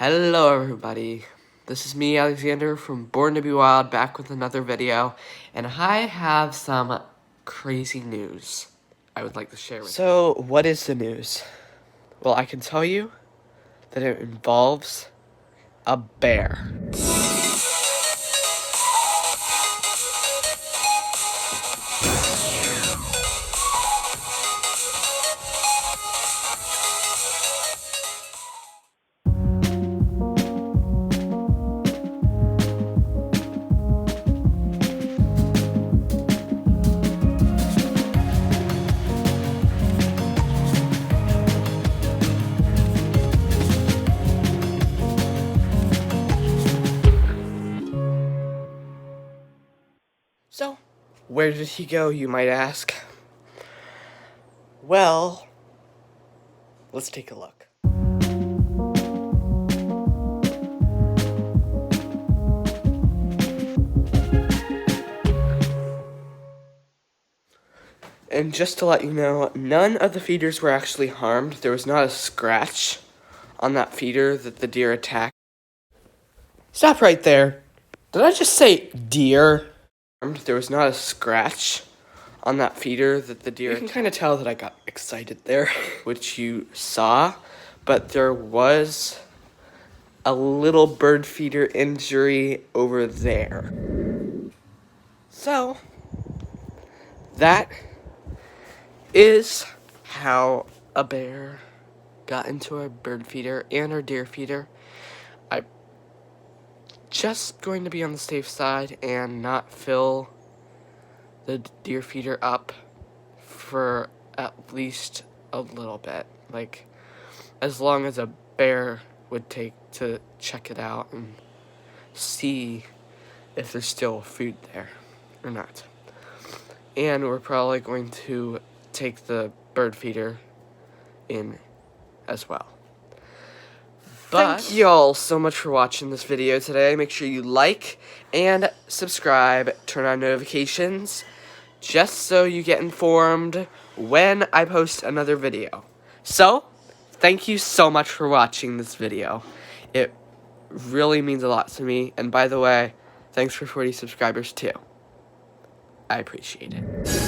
Hello everybody, this is me, Alexander, from Born to Be Wild, back with another video, and I have some crazy news I would like to share with you. So, what is the news? Well, I can tell you that it involves a bear. So, where did he go, you might ask? Well, let's take a look. And just to let you know, none of the feeders were actually harmed. There was not a scratch on that feeder that the deer attacked. Stop right there. Did I just say deer? There was not a scratch on that feeder that the deer... You can kind of tell that I got excited there, which you saw, but there was a little bird feeder injury over there. So, that is how a bear got into our bird feeder and our deer feeder. I'm just going to be on the safe side and not fill the deer feeder up for at least a little bit. Like, as long as a bear would take to check it out and see if there's still food there or not. And we're probably going to take the bird feeder in as well. But thank y'all so much for watching this video today. Make sure you like and subscribe, turn on notifications, just so you get informed when I post another video. So, thank you so much for watching this video. It really means a lot to me. And by the way, thanks for 40 subscribers too. I appreciate it.